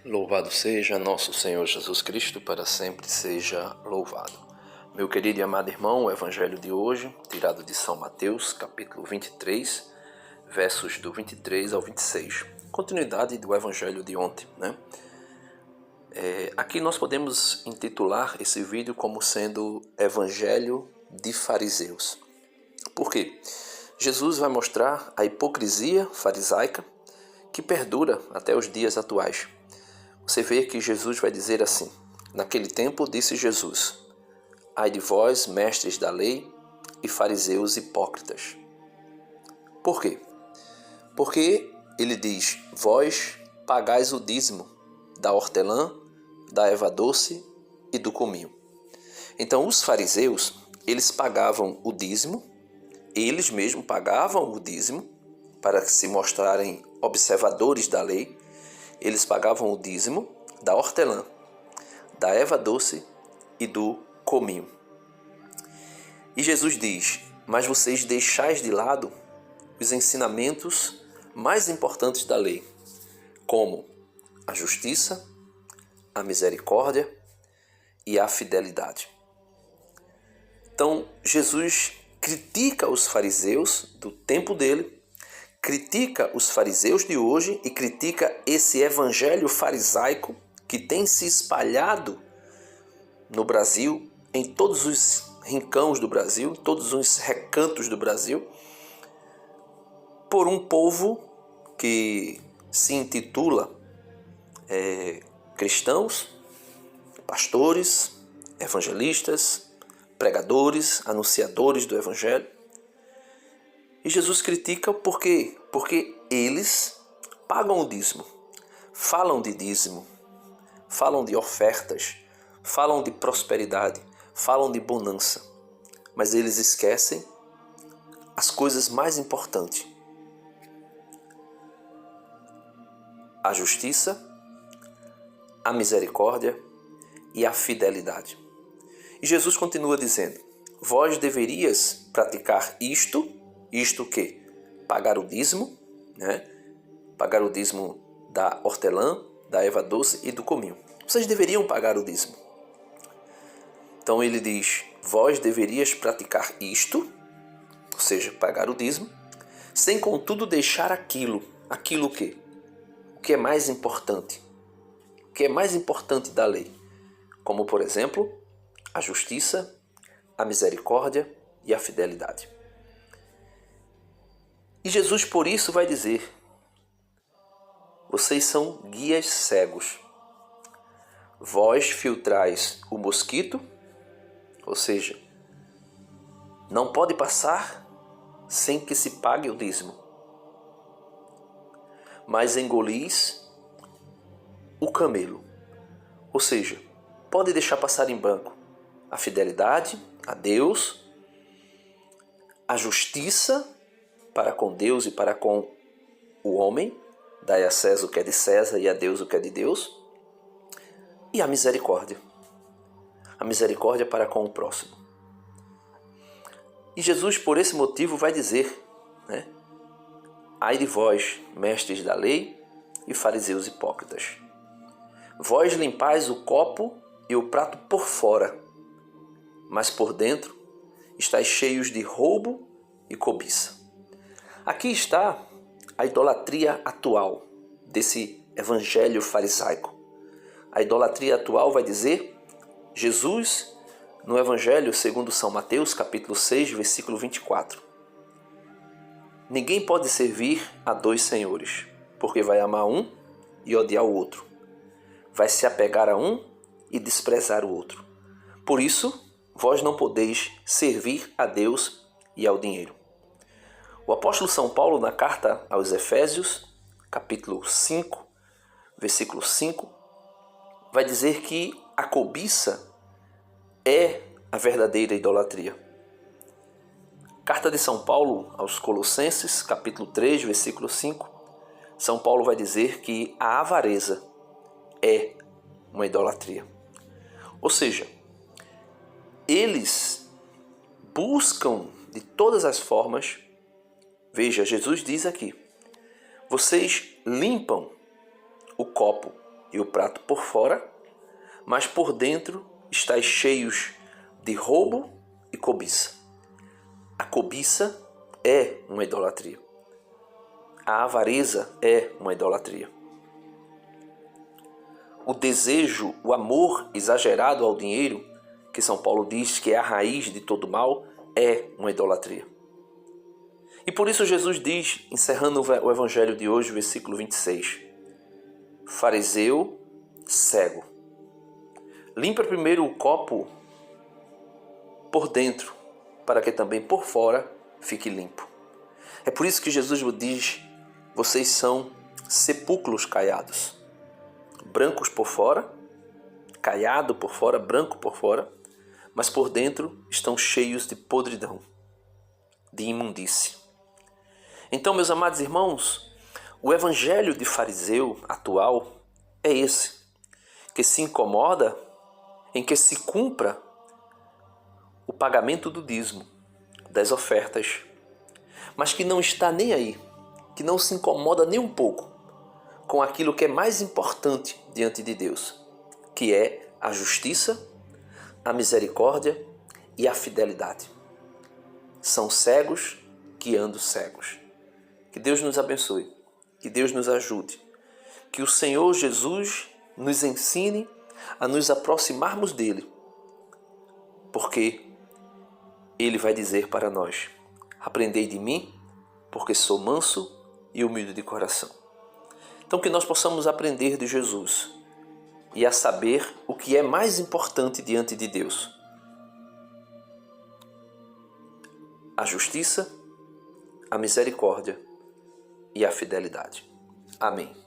Louvado seja nosso Senhor Jesus Cristo, para sempre seja louvado. Meu querido e amado irmão, o evangelho de hoje, tirado de São Mateus, capítulo 23, versos do 23 ao 26. Continuidade do evangelho de ontem, né? Aqui nós podemos intitular esse vídeo como sendo Evangelho de Fariseus. Por quê? Jesus vai mostrar a hipocrisia farisaica que perdura até os dias atuais. Você vê que Jesus vai dizer assim: naquele tempo disse Jesus: ai de vós, mestres da lei e fariseus hipócritas. Por quê? Porque ele diz: vós pagais o dízimo da hortelã, da erva doce e do cominho. Então os fariseus, eles pagavam o dízimo, eles mesmos pagavam o dízimo para se mostrarem observadores da lei. Eles pagavam o dízimo da hortelã, da erva doce e do cominho. E Jesus diz: mas vocês deixais de lado os ensinamentos mais importantes da lei, como a justiça, a misericórdia e a fidelidade. Então, Jesus critica os fariseus do tempo dele, critica os fariseus de hoje e critica esse evangelho farisaico que tem se espalhado no Brasil, em todos os rincões do Brasil, em todos os recantos do Brasil, por um povo que se intitula cristãos, pastores, evangelistas, pregadores, anunciadores do evangelho. E Jesus critica por quê? Porque eles pagam o dízimo, falam de dízimo, falam de ofertas, falam de prosperidade, falam de bonança, mas eles esquecem as coisas mais importantes: a justiça, a misericórdia e a fidelidade. E Jesus continua dizendo: vós deverias praticar isto o quê? Pagar o dízimo, né? Pagar o dízimo da hortelã, da erva doce e do cominho. Vocês deveriam pagar o dízimo. Então ele diz: vós deverias praticar isto, ou seja, pagar o dízimo, sem contudo deixar aquilo o quê? O que é mais importante? O que é mais importante da lei? Como, por exemplo, a justiça, a misericórdia e a fidelidade. E Jesus, por isso, vai dizer: vocês são guias cegos. Vós filtrais o mosquito, ou seja, não pode passar sem que se pague o dízimo, mas engolis o camelo, ou seja, pode deixar passar em branco a fidelidade a Deus, a justiça para com Deus e para com o homem, dai a César o que é de César e a Deus o que é de Deus, e a misericórdia para com o próximo. E Jesus, por esse motivo, vai dizer, né? ai de vós, mestres da lei e fariseus hipócritas. Vós limpais o copo e o prato por fora, mas por dentro estáis cheios de roubo e cobiça. Aqui está a idolatria atual desse evangelho farisaico. A idolatria atual vai dizer: Jesus, no evangelho segundo São Mateus, capítulo 6, versículo 24. Ninguém pode servir a dois senhores, porque vai amar um e odiar o outro. Vai se apegar a um e desprezar o outro. Por isso, vós não podeis servir a Deus e ao dinheiro. O apóstolo São Paulo, na carta aos Efésios, capítulo 5, versículo 5, vai dizer que a cobiça é a verdadeira idolatria. Carta de São Paulo aos Colossenses, capítulo 3, versículo 5, São Paulo vai dizer que a avareza é uma idolatria. Ou seja, eles buscam de todas as formas. Veja, Jesus diz aqui: vocês limpam o copo e o prato por fora, mas por dentro estáis cheios de roubo e cobiça. A cobiça é uma idolatria. A avareza é uma idolatria. O desejo, o amor exagerado ao dinheiro, que São Paulo diz que é a raiz de todo mal, é uma idolatria. E por isso Jesus diz, encerrando o evangelho de hoje, versículo 26, fariseu cego, limpa primeiro o copo por dentro, para que também por fora fique limpo. É por isso que Jesus diz, vocês são sepulcros caiados, brancos por fora, caiado por fora, branco por fora, mas por dentro estão cheios de podridão, de imundície. Então, meus amados irmãos, o evangelho de fariseu atual é esse, que se incomoda em que se cumpra o pagamento do dízimo, das ofertas, mas que não está nem aí, que não se incomoda nem um pouco com aquilo que é mais importante diante de Deus, que é a justiça, a misericórdia e a fidelidade. São cegos que andam cegos. Que Deus nos abençoe, que Deus nos ajude, que o Senhor Jesus nos ensine a nos aproximarmos dele, porque ele vai dizer para nós, aprendei de mim, porque sou manso e humilde de coração. Então que nós possamos aprender de Jesus e a saber o que é mais importante diante de Deus. A justiça, a misericórdia e a fidelidade. Amém.